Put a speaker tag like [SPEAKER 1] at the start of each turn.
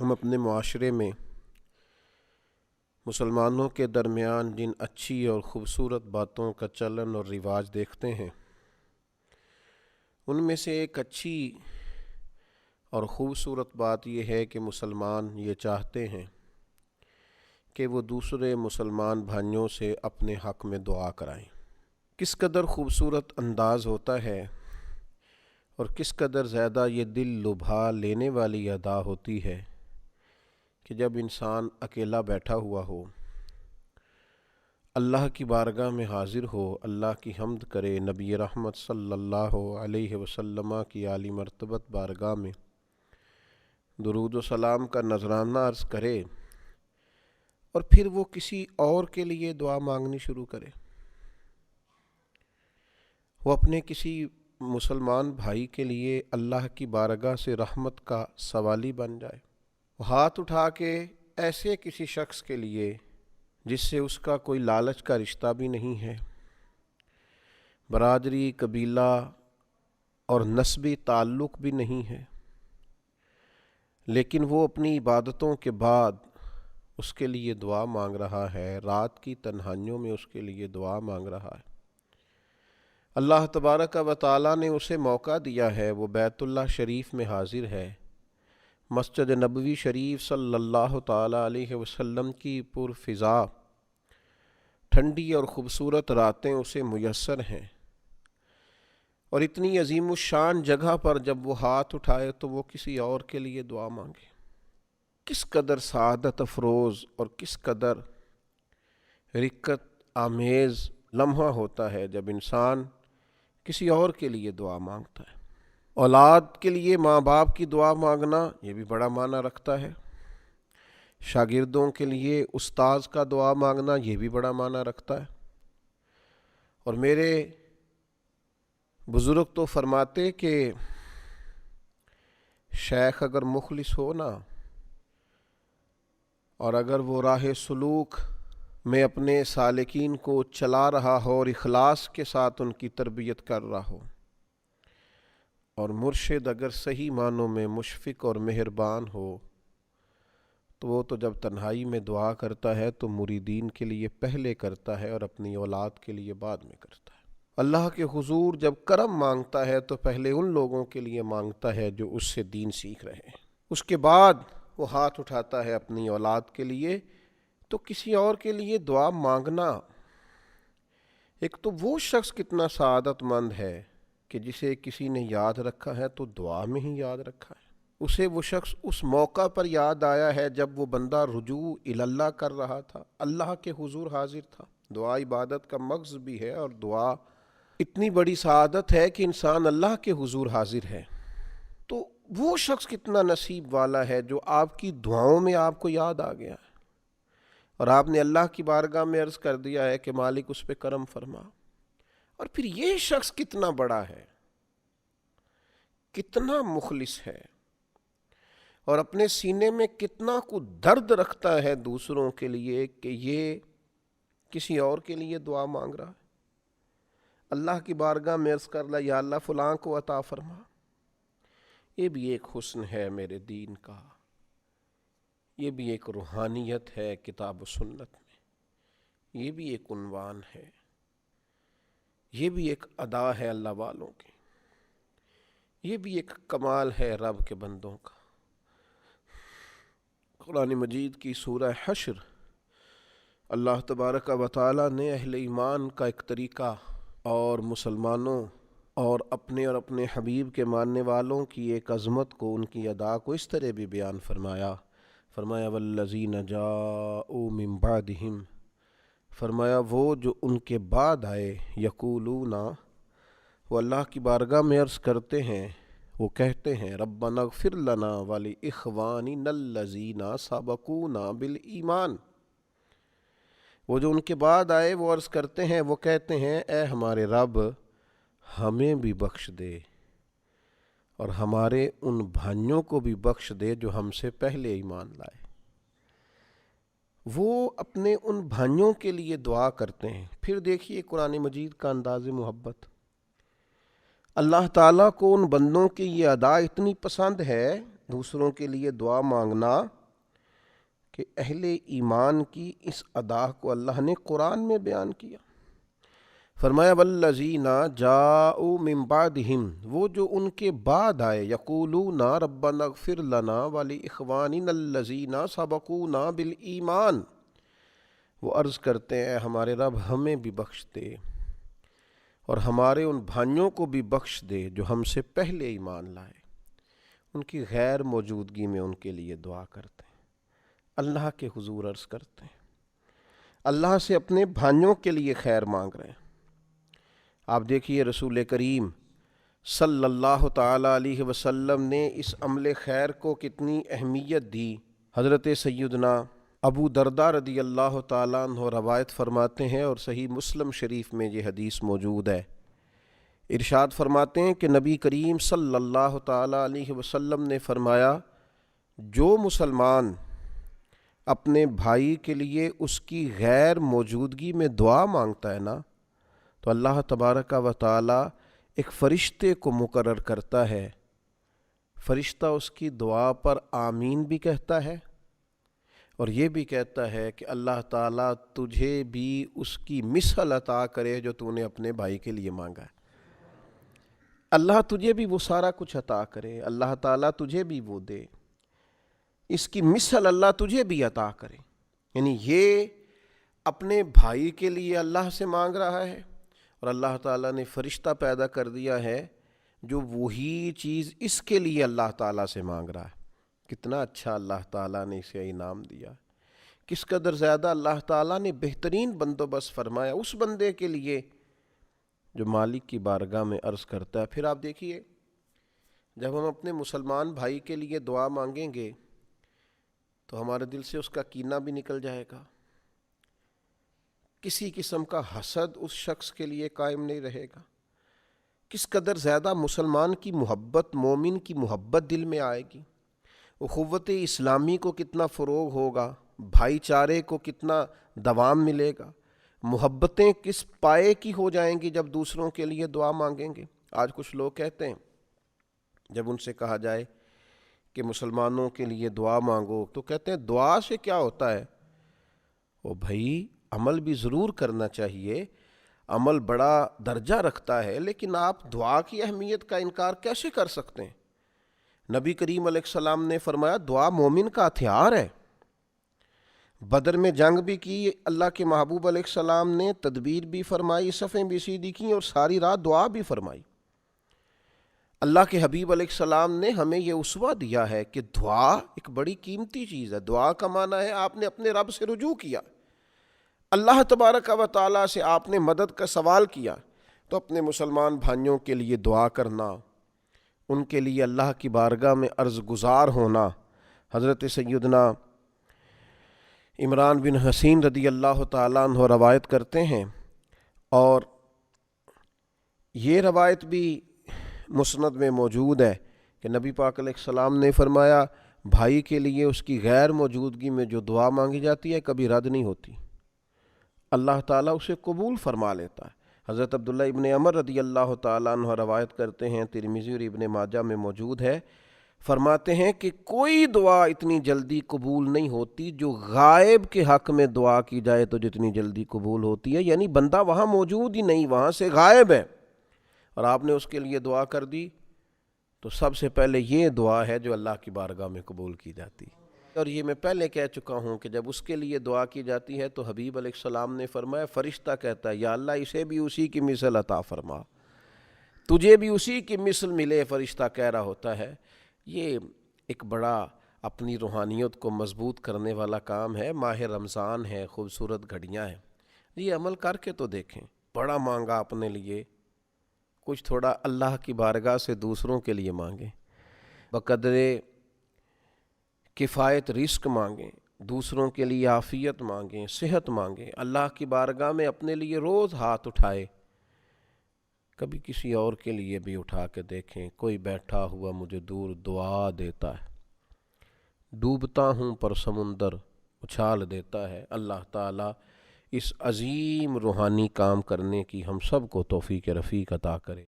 [SPEAKER 1] ہم اپنے معاشرے میں مسلمانوں کے درمیان جن اچھی اور خوبصورت باتوں کا چلن اور رواج دیکھتے ہیں، ان میں سے ایک اچھی اور خوبصورت بات یہ ہے کہ مسلمان یہ چاہتے ہیں کہ وہ دوسرے مسلمان بھائیوں سے اپنے حق میں دعا کرائیں۔ کس قدر خوبصورت انداز ہوتا ہے اور کس قدر زیادہ یہ دل لبھا لینے والی ادا ہوتی ہے کہ جب انسان اکیلا بیٹھا ہوا ہو، اللہ کی بارگاہ میں حاضر ہو، اللہ کی حمد کرے، نبی رحمت صلی اللہ علیہ وسلم کی عالی مرتبت بارگاہ میں درود و سلام کا نذرانہ عرض کرے، اور پھر وہ کسی اور کے لیے دعا مانگنی شروع کرے۔ وہ اپنے کسی مسلمان بھائی کے لیے اللہ کی بارگاہ سے رحمت کا سوالی بن جائے، وہ ہاتھ اٹھا کے ایسے کسی شخص کے لیے جس سے اس کا کوئی لالچ کا رشتہ بھی نہیں ہے، برادری، قبیلہ اور نسبی تعلق بھی نہیں ہے، لیکن وہ اپنی عبادتوں کے بعد اس کے لیے دعا مانگ رہا ہے، رات کی تنہائیوں میں اس کے لیے دعا مانگ رہا ہے۔ اللہ تبارک و تعالیٰ نے اسے موقع دیا ہے، وہ بیت اللہ شریف میں حاضر ہے، مسجد نبوی شریف صلی اللہ تعالیٰ علیہ وسلم کی پرفضا ٹھنڈی اور خوبصورت راتیں اسے میسر ہیں، اور اتنی عظیم الشان جگہ پر جب وہ ہاتھ اٹھائے تو وہ کسی اور کے لیے دعا مانگے۔ کس قدر سعادت افروز اور کس قدر رقت آمیز لمحہ ہوتا ہے جب انسان کسی اور کے لیے دعا مانگتا ہے۔ اولاد کے لیے ماں باپ کی دعا مانگنا یہ بھی بڑا معنی رکھتا ہے، شاگردوں کے لیے استاذ کا دعا مانگنا یہ بھی بڑا معنی رکھتا ہے، اور میرے بزرگ تو فرماتے کہ شیخ اگر مخلص ہو نا، اور اگر وہ راہ سلوک میں اپنے سالکین کو چلا رہا ہو اور اخلاص کے ساتھ ان کی تربیت کر رہا ہو، اور مرشد اگر صحیح معنوں میں مشفق اور مہربان ہو، تو وہ تو جب تنہائی میں دعا کرتا ہے تو مریدین کے لیے پہلے کرتا ہے اور اپنی اولاد کے لیے بعد میں کرتا ہے۔ اللہ کے حضور جب کرم مانگتا ہے تو پہلے ان لوگوں کے لیے مانگتا ہے جو اس سے دین سیکھ رہے ہیں، اس کے بعد وہ ہاتھ اٹھاتا ہے اپنی اولاد کے لیے۔ تو کسی اور کے لیے دعا مانگنا، ایک تو وہ شخص کتنا سعادت مند ہے کہ جسے کسی نے یاد رکھا ہے تو دعا میں ہی یاد رکھا ہے، اسے وہ شخص اس موقع پر یاد آیا ہے جب وہ بندہ رجوع اللہ کر رہا تھا، اللہ کے حضور حاضر تھا۔ دعا عبادت کا مغز بھی ہے، اور دعا اتنی بڑی سعادت ہے کہ انسان اللہ کے حضور حاضر ہے۔ تو وہ شخص کتنا نصیب والا ہے جو آپ کی دعاؤں میں آپ کو یاد آ گیا ہے، اور آپ نے اللہ کی بارگاہ میں عرض کر دیا ہے کہ مالک اس پہ کرم فرما۔ اور پھر یہ شخص کتنا بڑا ہے، کتنا مخلص ہے، اور اپنے سینے میں کتنا کو درد رکھتا ہے دوسروں کے لیے کہ یہ کسی اور کے لیے دعا مانگ رہا ہے۔ اللہ کی بارگاہ میں عرض کر لیا، یا اللہ فلاں کو عطا فرما۔ یہ بھی ایک حسن ہے میرے دین کا، یہ بھی ایک روحانیت ہے کتاب و سنت میں، یہ بھی ایک عنوان ہے، یہ بھی ایک ادا ہے اللہ والوں کی، یہ بھی ایک کمال ہے رب کے بندوں کا۔ قرآن مجید کی سورہ حشر اللہ تبارک و تعالی نے اہل ایمان کا ایک طریقہ اور مسلمانوں اور اپنے حبیب کے ماننے والوں کی ایک عظمت کو، ان کی ادا کو اس طرح بھی بیان فرمایا۔ والذین جاءوا من بعدہم، فرمایا وہ جو ان کے بعد آئے، یقولون، وہ اللہ کی بارگاہ میں عرض کرتے ہیں، وہ کہتے ہیں، ربنا اغفر لنا ولاخواننا الذین سبقونا بالایمان۔ وہ جو ان کے بعد آئے وہ عرض کرتے ہیں، وہ کہتے ہیں، اے ہمارے رب ہمیں بھی بخش دے اور ہمارے ان بھائیوں کو بھی بخش دے جو ہم سے پہلے ایمان لائے۔ وہ اپنے ان بھائیوں کے لیے دعا کرتے ہیں۔ پھر دیکھیے قرآن مجید کا انداز محبت، اللہ تعالیٰ کو ان بندوں کی یہ ادا اتنی پسند ہے دوسروں کے لیے دعا مانگنا کہ اہل ایمان کی اس ادا کو اللہ نے قرآن میں بیان کیا۔ فرمایا والذین جاؤوا من بعدہم، وہ جو ان کے بعد آئے، یقولون ربنا اغفر لنا ولاخواننا الذین سبقونا بالایمان، وہ عرض کرتے ہیں ہمارے رب ہمیں بھی بخش دے اور ہمارے ان بھائیوں کو بھی بخش دے جو ہم سے پہلے ایمان لائے۔ ان کی غیر موجودگی میں ان کے لیے دعا کرتے ہیں، اللہ کے حضور عرض کرتے ہیں، اللہ سے اپنے بھائیوں کے لیے خیر مانگ رہے ہیں۔ آپ دیکھیے رسول کریم صلی اللہ تعالی علیہ وسلم نے اس عمل خیر کو کتنی اہمیت دی۔ حضرت سیدنا ابو درداء رضی اللہ تعالیٰ عنہ روایت فرماتے ہیں اور صحیح مسلم شریف میں یہ حدیث موجود ہے، ارشاد فرماتے ہیں کہ نبی کریم صلی اللہ تعالیٰ علیہ وسلم نے فرمایا جو مسلمان اپنے بھائی کے لیے اس کی غیر موجودگی میں دعا مانگتا ہے نا، تو اللہ تبارک و تعالی ایک فرشتے کو مقرر کرتا ہے، فرشتہ اس کی دعا پر آمین بھی کہتا ہے اور یہ بھی کہتا ہے کہ اللہ تعالیٰ تجھے بھی اس کی مثل عطا کرے جو تو نے اپنے بھائی کے لیے مانگا ہے۔ اللہ تجھے بھی وہ سارا کچھ عطا کرے، اللہ تعالیٰ تجھے بھی وہ دے، اس کی مثل اللہ تجھے بھی عطا کرے۔ یعنی یہ اپنے بھائی کے لیے اللہ سے مانگ رہا ہے اور اللہ تعالیٰ نے فرشتہ پیدا کر دیا ہے جو وہی چیز اس کے لیے اللہ تعالیٰ سے مانگ رہا ہے۔ کتنا اچھا اللہ تعالیٰ نے اسے انعام دیا، کس قدر زیادہ اللہ تعالیٰ نے بہترین بندوبست فرمایا اس بندے کے لیے جو مالک کی بارگاہ میں عرض کرتا ہے۔ پھر آپ دیکھیے جب ہم اپنے مسلمان بھائی کے لیے دعا مانگیں گے تو ہمارے دل سے اس کا کینہ بھی نکل جائے گا، کسی قسم کا حسد اس شخص کے لیے قائم نہیں رہے گا، کس قدر زیادہ مسلمان کی محبت، مومن کی محبت دل میں آئے گی، اخوت اسلامی کو کتنا فروغ ہوگا، بھائی چارے کو کتنا دوام ملے گا، محبتیں کس پائے کی ہو جائیں گی جب دوسروں کے لیے دعا مانگیں گے۔ آج کچھ لوگ کہتے ہیں جب ان سے کہا جائے کہ مسلمانوں کے لیے دعا مانگو تو کہتے ہیں دعا سے کیا ہوتا ہے؟ او بھائی عمل بھی ضرور کرنا چاہیے، عمل بڑا درجہ رکھتا ہے، لیکن آپ دعا کی اہمیت کا انکار کیسے کر سکتے ہیں؟ نبی کریم علیہ السلام نے فرمایا دعا مومن کا ہتھیار ہے۔ بدر میں جنگ بھی کی، اللہ کے محبوب علیہ السلام نے تدبیر بھی فرمائی، صفیں بھی سیدھی کی اور ساری رات دعا بھی فرمائی۔ اللہ کے حبیب علیہ السلام نے ہمیں یہ اسوہ دیا ہے کہ دعا ایک بڑی قیمتی چیز ہے۔ دعا کا معنی ہے آپ نے اپنے رب سے رجوع کیا، اللہ تبارک و تعالیٰ سے آپ نے مدد کا سوال کیا، تو اپنے مسلمان بھائیوں کے لیے دعا کرنا، ان کے لیے اللہ کی بارگاہ میں عرض گزار ہونا۔ حضرت سیدنا عمران بن حسین رضی اللہ تعالیٰ عنہ روایت کرتے ہیں اور یہ روایت بھی مسند میں موجود ہے کہ نبی پاک علیہ السلام نے فرمایا بھائی کے لیے اس کی غیر موجودگی میں جو دعا مانگی جاتی ہے کبھی رد نہیں ہوتی، اللہ تعالیٰ اسے قبول فرما لیتا ہے۔ حضرت عبداللہ ابن عمر رضی اللہ تعالیٰ عنہ روایت کرتے ہیں، ترمذی اور ابن ماجہ میں موجود ہے، فرماتے ہیں کہ کوئی دعا اتنی جلدی قبول نہیں ہوتی جو غائب کے حق میں دعا کی جائے تو جتنی جلدی قبول ہوتی ہے۔ یعنی بندہ وہاں موجود ہی نہیں، وہاں سے غائب ہے اور آپ نے اس کے لیے دعا کر دی تو سب سے پہلے یہ دعا ہے جو اللہ کی بارگاہ میں قبول کی جاتی ہے۔ اور یہ میں پہلے کہہ چکا ہوں کہ جب اس کے لیے دعا کی جاتی ہے تو حبیب علیہ السلام نے فرمایا فرشتہ کہتا ہے یا اللہ اسے بھی اسی کی مثل عطا فرما، تجھے بھی اسی کی مثل ملے، فرشتہ کہہ رہا ہوتا ہے۔ یہ ایک بڑا اپنی روحانیت کو مضبوط کرنے والا کام ہے۔ ماہ رمضان ہے، خوبصورت گھڑیاں ہیں، یہ عمل کر کے تو دیکھیں۔ بڑا مانگا اپنے لیے، کچھ تھوڑا اللہ کی بارگاہ سے دوسروں کے لیے مانگیں، بقدر کفایت رزق مانگیں، دوسروں کے لیے عافیت مانگیں، صحت مانگیں، اللہ کی بارگاہ میں اپنے لیے روز ہاتھ اٹھائے، کبھی کسی اور کے لیے بھی اٹھا کے دیکھیں۔ کوئی بیٹھا ہوا مجھے دور دعا دیتا ہے، ڈوبتا ہوں پر سمندر اچھال دیتا ہے۔ اللہ تعالیٰ اس عظیم روحانی کام کرنے کی ہم سب کو توفیق رفیق عطا کرے۔